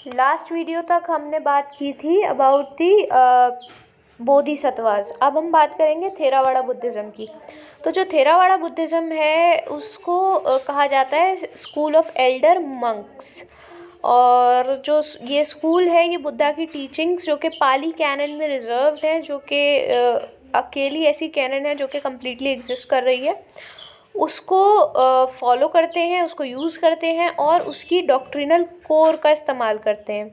Last video तक हमने बात की थी अबाउट दी बोधिसत्वास। अब हम बात करेंगे थेरावाड़ा बुद्धिज़्म की। तो जो थेरावाड़ा बुद्धिज़्म है उसको कहा जाता है स्कूल ऑफ एल्डर मंक्स। और जो ये स्कूल है ये बुद्धा की टीचिंग्स जो कि पाली कैनन में रिजर्व्ड है, जो कि अकेली ऐसी कैनन है जो कि कम्प्लीटली एग्जिस्ट कर रही है, उसको फॉलो करते हैं, उसको यूज़ करते हैं और उसकी डॉक्ट्रिनल कोर का इस्तेमाल करते हैं।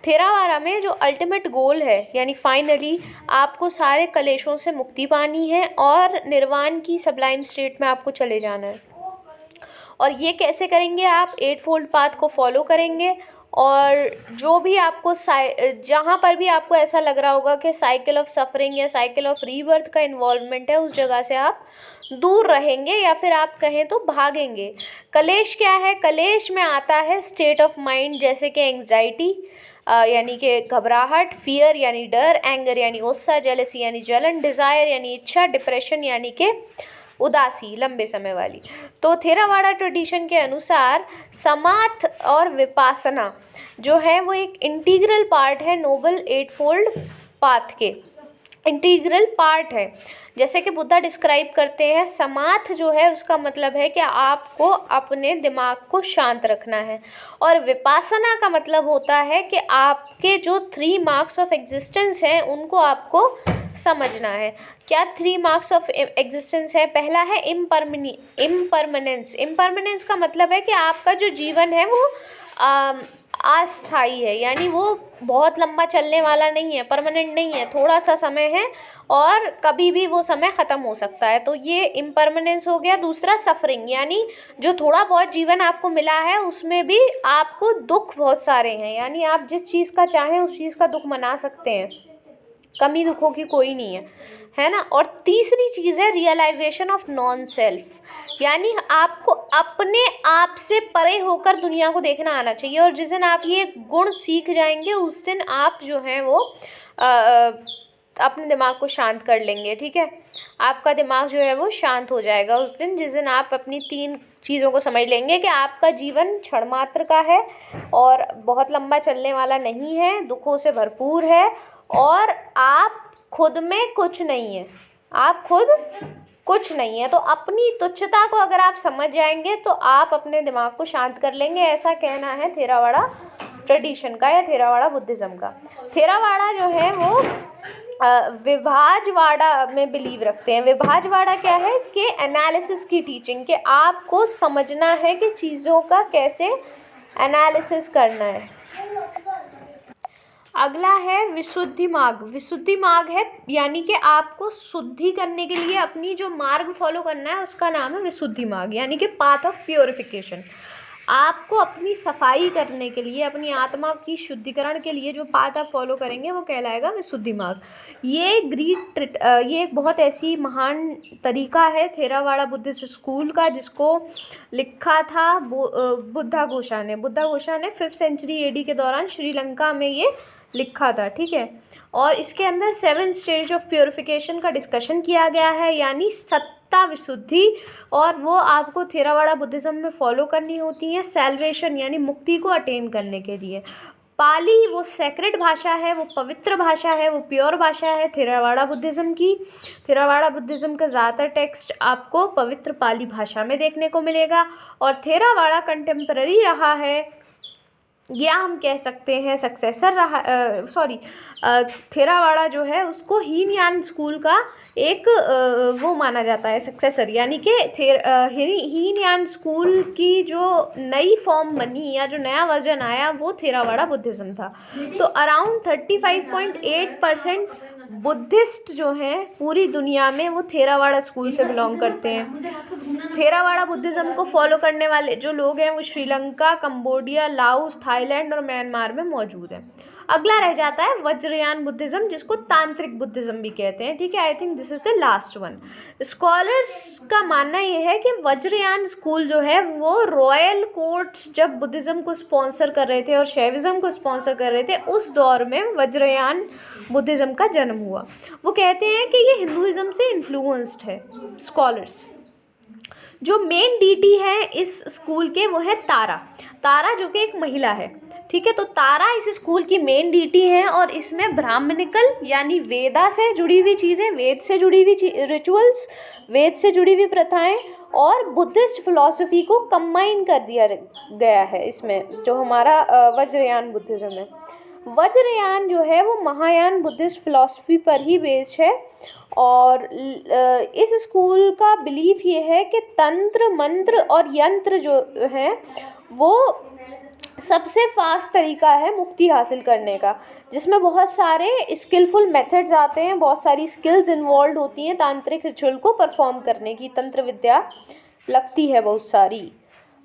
थेरावाड़ा में जो अल्टीमेट गोल है यानी फाइनली आपको सारे कलेशों से मुक्ति पानी है और निर्वाण की सबलाइम स्टेट में आपको चले जाना है। और ये कैसे करेंगे? आप 8 फोल्ड पाथ को फॉलो करेंगे और जो भी आपको जहाँ पर भी आपको ऐसा लग रहा होगा कि साइकिल ऑफ सफरिंग या साइकिल ऑफ रीबर्थ का इन्वॉल्वमेंट है, उस जगह से आप दूर रहेंगे या फिर आप कहें तो भागेंगे। कलेश क्या है? कलेश में आता है स्टेट ऑफ माइंड, जैसे कि एंग्जाइटी यानी कि घबराहट, फियर यानी डर, एंगर यानी गुस्सा, जेलसी यानी जलन, डिज़ायर यानी इच्छा, डिप्रेशन यानी कि उदासी लंबे समय वाली। तो थेरावाड़ा ट्रेडिशन के अनुसार समाथ और विपासना जो है वो एक इंटीग्रल पार्ट है नोबल 8 फोल्ड पाथ के, इंटीग्रल पार्ट है। जैसे कि बुद्धा डिस्क्राइब करते हैं, समाथ जो है उसका मतलब है कि आपको अपने दिमाग को शांत रखना है, और विपासना का मतलब होता है कि आपके जो 3 मार्क्स ऑफ एग्जिस्टेंस हैं उनको आपको समझना है। क्या 3 मार्क्स ऑफ एग्जिस्टेंस है? पहला है इम्परमानेंस। इम्परमानेंस का मतलब है कि आपका जो जीवन है वो अस्थाई है, यानी वो बहुत लंबा चलने वाला नहीं है, परमानेंट नहीं है, थोड़ा सा समय है और कभी भी वो समय ख़त्म हो सकता है। तो ये इम्परमानेंस हो गया। दूसरा सफरिंग, यानी जो थोड़ा बहुत जीवन आपको मिला है उसमें भी आपको दुख बहुत सारे हैं, यानी आप जिस चीज़ का चाहें उस चीज़ का दुख मना सकते हैं, कमी दुखों की कोई नहीं है ना। और तीसरी चीज़ है रियलाइजेशन ऑफ नॉन सेल्फ, यानी आपको अपने आप से परे होकर दुनिया को देखना आना चाहिए। और जिस दिन आप ये गुण सीख जाएंगे उस दिन आप जो हैं वो अपने दिमाग को शांत कर लेंगे। ठीक है, आपका दिमाग जो है वो शांत हो जाएगा उस दिन, जिस दिन आप अपनी 3 चीज़ों को समझ लेंगे कि आपका जीवन क्षण मात्र का है और बहुत लंबा चलने वाला नहीं है, दुखों से भरपूर है और आप खुद में कुछ नहीं है, आप खुद कुछ नहीं है। तो अपनी तुच्छता को अगर आप समझ जाएंगे तो आप अपने दिमाग को शांत कर लेंगे, ऐसा कहना है थेरावाड़ा ट्रेडिशन का या थेरावाड़ा बुद्धिज़्म का। थेरावाड़ा जो है वो विभाजवाड़ा में बिलीव रखते हैं। विभाजवाड़ा क्या है कि एनालिसिस की टीचिंग, कि आपको समझना है कि चीज़ों का कैसे एनालिसिस करना है। अगला है विशुद्धि मार्ग। विशुद्धि मार्ग है यानी कि आपको शुद्धि करने के लिए अपनी जो मार्ग फॉलो करना है उसका नाम है विशुद्धि मार्ग, यानी कि पाथ ऑफ प्योरिफिकेशन। आपको अपनी सफाई करने के लिए, अपनी आत्मा की शुद्धिकरण के लिए जो पाथ आप फॉलो करेंगे वो कहलाएगा विशुद्धि मार्ग। ये ये एक बहुत ऐसी महान तरीका है थेरावाड़ा बुद्धिस्ट स्कूल का, जिसको लिखा था बुद्धा घोषा ने। बुद्धा घोषा ने 5th सेंचुरी AD के दौरान श्रीलंका में ये लिखा था। ठीक है, और इसके अंदर 7 स्टेज ऑफ प्योरिफिकेशन का डिस्कशन किया गया है, यानी सत्ता विशुद्धि, और वो आपको थेरावाड़ा बुद्धिज़्म में फॉलो करनी होती है सैल्वेशन यानी मुक्ति को अटेन करने के लिए। पाली वो सेक्रेड भाषा है, वो पवित्र भाषा है, वो प्योर भाषा है थेरावाड़ा बुद्धिज़्म की। थेरावाड़ा बुद्धिज़्म का ज़्यादातर टेक्स्ट आपको पवित्र पाली भाषा में देखने को मिलेगा। और थेरावाड़ा कंटेम्पररी रहा है, या हम कह सकते हैं सक्सेसर रहा, थेरावाड़ा जो है उसको हीनयान स्कूल का एक वो माना जाता है सक्सेसर, यानी कि हीनयान स्कूल की जो नई फॉर्म बनी या जो नया वर्जन आया वो थेरावाड़ा बुद्धिज़्म था। तो अराउंड 35.8% बुद्धिस्ट जो हैं पूरी दुनिया में वो थेरावाड़ा स्कूल से बिलोंग करते हैं। थेरावाड़ा बुद्धिज़्म को फॉलो करने वाले जो लोग हैं वो श्रीलंका, कंबोडिया, लाओस, थाईलैंड और म्यांमार में मौजूद हैं। अगला रह जाता है वज्रयान बुद्धिज़्म, जिसको तांत्रिक बुद्धिज़्म भी कहते हैं। ठीक है, I think this is the last one. Scholars का मानना ये है कि वज्रयान स्कूल जो है वो रॉयल कोर्ट्स जब बुद्धिज़्म को स्पॉन्सर कर रहे थे और शैविज़्म को स्पॉन्सर कर रहे थे, उस दौर में वज्रयान बुद्धिज़्म का जन्म हुआ। वो कहते हैं कि ये हिंदुइज़्म से इन्फ्लुएंस्ड है, स्कॉलर्स। जो मेन डीटी है इस स्कूल के वो है तारा। तारा जो कि एक महिला है, ठीक है। तो तारा इस स्कूल की मेन डीटी है और इसमें ब्राह्मणिकल यानी वेदा से जुड़ी हुई चीज़ें, वेद से जुड़ी हुई रिचुअल्स, वेद से जुड़ी हुई प्रथाएं और बुद्धिस्ट फिलॉसफी को कंबाइन कर दिया गया है इसमें, जो हमारा वज्रयान बुद्धिज़्म है। वज्रयान जो है वो महायान बुद्धिस्ट फिलॉसफी पर ही बेस्ड है और इस स्कूल का बिलीफ ये है कि तंत्र मंत्र और यंत्र जो हैं वो सबसे फास्ट तरीका है मुक्ति हासिल करने का, जिसमें बहुत सारे स्किलफुल मेथड्स आते हैं, बहुत सारी स्किल्स इन्वॉल्व होती हैं तांत्रिक रिचुअल को परफॉर्म करने की, तंत्र विद्या लगती है बहुत सारी।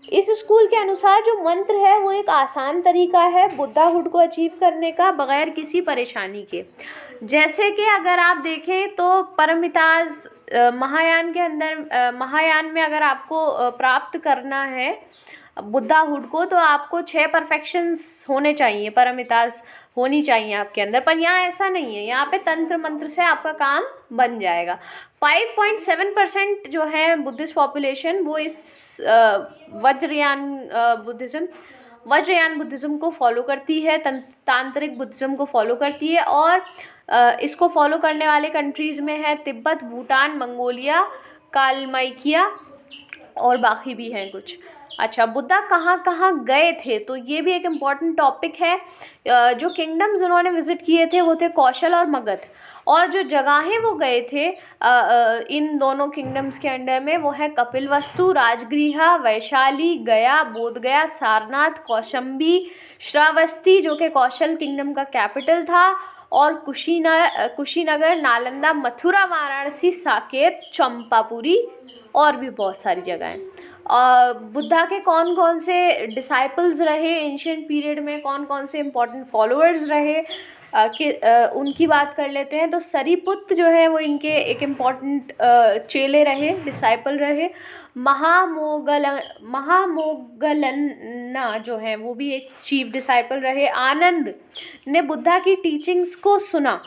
इस स्कूल के अनुसार जो मंत्र है वो एक आसान तरीका है बुद्धाहुड को अचीव करने का बग़ैर किसी परेशानी के। जैसे कि अगर आप देखें तो परमिताज महायान के अंदर, महायान में अगर आपको प्राप्त करना है बुद्धाहुड को तो आपको 6 परफेक्शंस होने चाहिए, परमिताज होनी चाहिए आपके अंदर। पर यहाँ ऐसा नहीं है, यहाँ पे तंत्र मंत्र से आपका काम बन जाएगा। 5.7% जो है बुद्धिस्ट पॉपुलेशन वो इस वज्रयान बुद्धिज़्म को फॉलो करती है, तांत्रिक बुद्धिज़्म को फॉलो करती है। और इसको फॉलो करने वाले कंट्रीज़ में है तिब्बत, भूटान, मंगोलिया, कालमाइकिया और बाकी भी हैं कुछ। अच्छा, बुद्धा कहाँ कहाँ गए थे, तो ये भी एक इम्पॉर्टेंट टॉपिक है। जो किंगडम्स उन्होंने विज़िट किए थे वो थे कौशल और मगध, और जो जगहें वो गए थे इन दोनों किंगडम्स के अंडर में वो है कपिलवस्तु, राजगृह, वैशाली, गया, बोधगया, सारनाथ, कौशंबी, श्रावस्ती जो कि कौशल किंगडम का कैपिटल था, और कुशीनगर, नालंदा, मथुरा, वाराणसी, साकेत, चंपापुरी और भी बहुत सारी जगहें। बुद्धा के कौन कौन से डिसाइपल्स रहे एंशिएंट पीरियड में, कौन कौन से इम्पोर्टेंट फॉलोअर्स रहे उनकी बात कर लेते हैं। तो सरीपुत्र जो है वो इनके एक इम्पॉर्टेंट चेले रहे, डिसाइपल रहे। महामोगलन्ना जो है वो भी एक चीफ डिसाइपल रहे। आनंद ने बुद्धा की टीचिंग्स को सुना,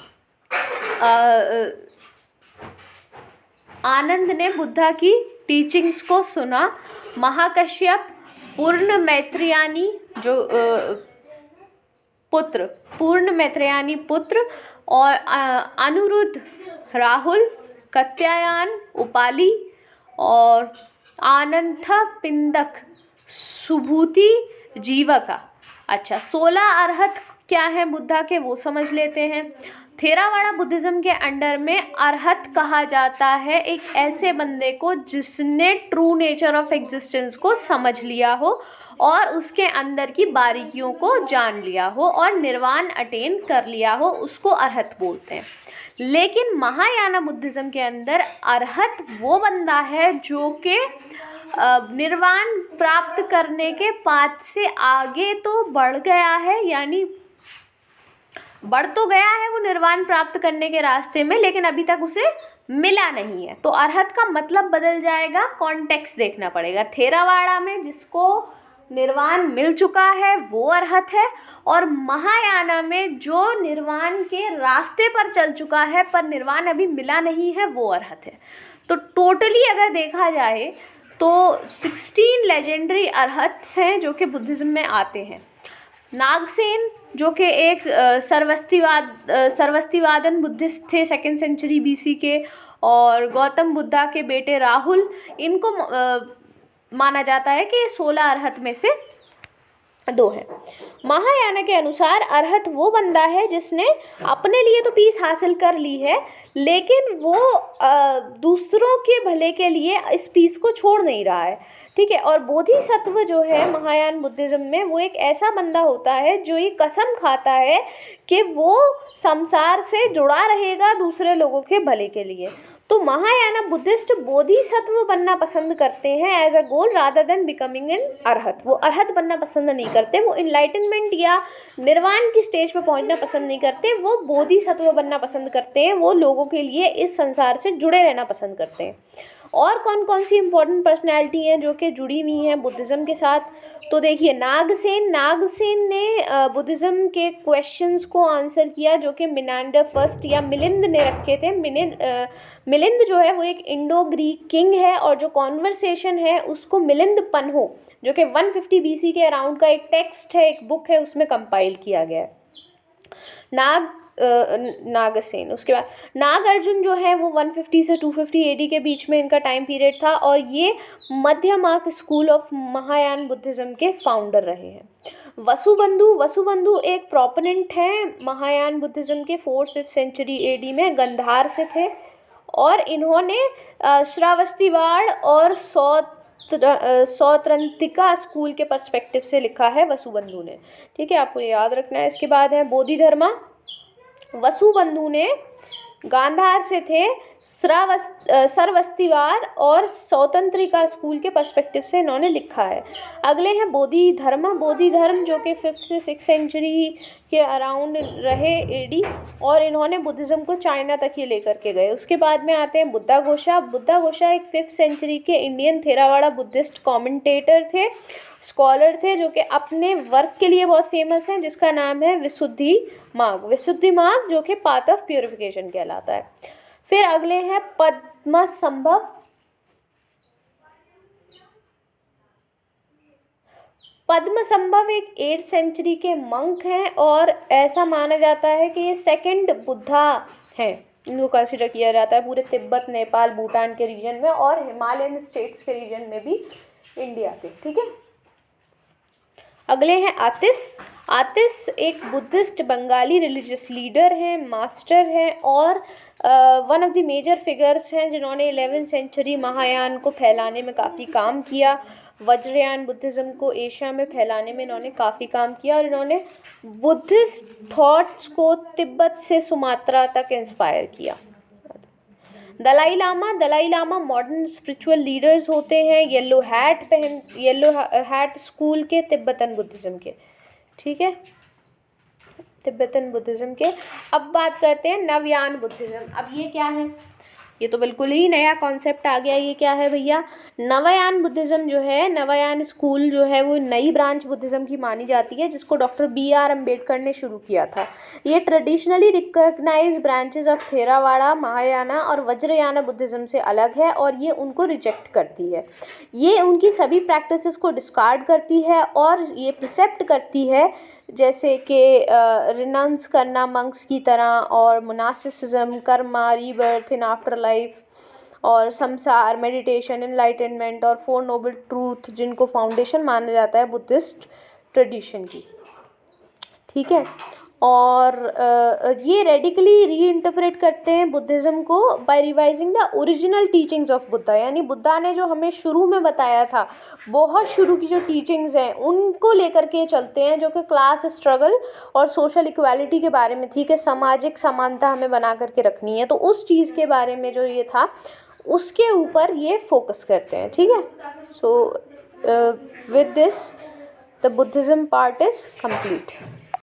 आनंद ने बुद्धा की टीचिंग्स को सुना। महाकश्यप, पूर्ण मैत्रेयानी जो पूर्ण मैत्रेयानी पुत्र, और अनुरुद्ध, राहुल, कत्यायन, उपाली और आनंथ पिंडक, सुभूति, जीवका। अच्छा, 16 अरहत क्या है बुद्धा के वो समझ लेते हैं। थेरावाड़ा बुद्धिज़्म के अंडर में अरहत कहा जाता है एक ऐसे बंदे को जिसने ट्रू नेचर ऑफ एग्जिस्टेंस को समझ लिया हो और उसके अंदर की बारीकियों को जान लिया हो और निर्वाण अटेन कर लिया हो, उसको अरहत बोलते हैं। लेकिन महायाना बुद्धिज़्म के अंदर अरहत वो बंदा है जो कि निर्वाण प्राप्त करने के पाथ से आगे तो बढ़ गया है, यानी बढ़ तो गया है वो निर्वाण प्राप्त करने के रास्ते में, लेकिन अभी तक उसे मिला नहीं है। तो अरहत का मतलब बदल जाएगा, कॉन्टेक्स्ट देखना पड़ेगा। थेरावाड़ा में जिसको निर्वाण मिल चुका है वो अरहत है, और महायाना में जो निर्वाण के रास्ते पर चल चुका है पर निर्वाण अभी मिला नहीं है वो अरहत है। तो टोटली अगर देखा जाए तो 16 लेजेंडरी अरहत्स हैं जो कि बुद्धिज़्म में आते हैं। नागसेन जो कि एक सरवस्तिवादन बुद्धिस्ट थे 2nd सेंचुरी BC के, और गौतम बुद्धा के बेटे राहुल, इनको माना जाता है कि 16 अरहत में से 2 हैं। महायाना के अनुसार अरहत वो बंदा है जिसने अपने लिए तो पीस हासिल कर ली है, लेकिन वो दूसरों के भले के लिए इस पीस को छोड़ नहीं रहा है, ठीक है। और बोधिसत्व जो है महायान बुद्धिज़्म में वो एक ऐसा बंदा होता है जो ये कसम खाता है कि वो संसार से जुड़ा रहेगा दूसरे लोगों के भले के लिए। तो महायाना बुद्धिस्ट बोधिसत्व बनना पसंद करते हैं as a goal rather than becoming an arhat. वो अरहत बनना पसंद नहीं करते, वो इनलाइटनमेंट या निर्वाण की स्टेज पर पहुंचना पसंद नहीं करते, वो बोधिसत्व बनना पसंद करते हैं। वो लोगों के लिए इस संसार से जुड़े रहना पसंद करते हैं। और कौन कौन सी इंपॉर्टेंट पर्सनैलिटी हैं जो कि जुड़ी हुई हैं बुद्धिज़्म के साथ? तो देखिए, नागसेन ने बुद्धिज़्म के क्वेश्चंस को आंसर किया जो कि मिनांडर फर्स्ट या मिलिंद ने रखे थे। मिलिंद जो है वो एक इंडो ग्रीक किंग है, और जो कॉन्वर्सेशन है उसको मिलिंद पन्हो, जो कि 150 BC के अराउंड का एक टेक्स्ट है, एक बुक है, उसमें कंपाइल किया गया है। नागसेन। उसके बाद नागार्जुन जो है वो 150 से 250 AD के बीच में इनका टाइम पीरियड था, और ये मध्यमार्ग स्कूल ऑफ महायान बुद्धिज़्म के फाउंडर रहे हैं। वसुबंधु एक प्रोपोनेंट हैं महायान बुद्धिज़्म के 4th-5th सेंचुरी AD में, गंधार से थे, और इन्होंने श्रावस्तिवाड़ और सौत्रंतिका स्कूल के पर्सपेक्टिव से लिखा है वसुबंधु ने। ठीक है, आपको ये याद रखना है। इसके बाद है बोधिधर्मा। वसुबंधु ने गांधार से थे, सरवस्तिवार और सौतंत्रिका स्कूल के पर्सपेक्टिव से इन्होंने लिखा है। अगले हैं बोधिधर्म जो कि 5th से 6th सेंचुरी के अराउंड रहे AD, और इन्होंने बुद्धिज़्म को चाइना तक ही लेकर के गए। उसके बाद में आते हैं बुद्धाघोषा एक 5th सेंचुरी के इंडियन थेरावाड़ा बुद्धिस्ट कमेंटेटर थे, स्कॉलर थे, जो कि अपने वर्क के लिए बहुत फेमस हैं, जिसका नाम है विशुद्धि मार्ग, जो कि पाथ ऑफ प्योरिफिकेशन कहलाता है। फिर अगले हैं पद्मसंभव। एक 8th सेंचुरी के मंक हैं, और ऐसा माना जाता है कि ये सेकंड बुद्धा हैं। इनको कंसिडर किया जाता है पूरे तिब्बत, नेपाल, भूटान के रीजन में, और हिमालयन स्टेट्स के रीजन में भी इंडिया के। ठीक है, अगले हैं आतिश एक बुद्धिस्ट बंगाली रिलीजियस लीडर हैं, मास्टर हैं, और one of the major figures हैं जिन्होंने 11th सेंचुरी महायान को फैलाने में काफ़ी काम किया। वज्रयान बुद्धिज़्म को एशिया में फैलाने में इन्होंने काफ़ी काम किया, और इन्होंने बुद्धिस्ट थॉट्स को तिब्बत से सुमात्रा तक इंस्पायर किया। Dalai Lama modern spiritual leaders होते हैं, येलो हैट स्कूल के, तिब्बतन बुद्धिज़्म के। ठीक है, तिब्बतन बुद्धिज़्म के। अब बात करते हैं नवयान बुद्धिज़्म। अब ये क्या है? ये तो बिल्कुल ही नया कॉन्सेप्ट आ गया। ये क्या है भैया? नवयान बुद्धिज़्म जो है, नवयान स्कूल जो है वो नई ब्रांच बुद्धिज़्म की मानी जाती है, जिसको डॉक्टर BR अम्बेडकर ने शुरू किया था। ये traditionally recognised branches of Theravada, Mahayana और वज्रयाना बुद्धिज़्म से अलग है, और ये उनको रिजेक्ट करती है। ये उनकी सभी प्रैक्टिसेस को डिस्कार्ड करती है, और ये प्रिसेप्ट करती है जैसे कि रिनाउंस करना मंक्स की तरह, और monasticism, karma, rebirth in after life, और संसार, मेडिटेशन, एनलाइटनमेंट, और 4 नोबल ट्रूथ, जिनको फाउंडेशन माना जाता है बुद्धिस्ट ट्रेडिशन की। ठीक है, और ये रेडिकली रीइंटरप्रेट करते हैं बुद्धिज़्म को by revising the original teachings of Buddha. यानी बुद्धा ने जो हमें शुरू में बताया था, बहुत शुरू की जो टीचिंग्स हैं उनको लेकर के चलते हैं, जो कि क्लास स्ट्रगल और सोशल इक्वालिटी के बारे में थी, कि सामाजिक समानता हमें बना करके रखनी है। तो उस चीज़ के बारे में जो ये था, उसके ऊपर ये फोकस करते हैं। ठीक है, so with this the Buddhism part is complete.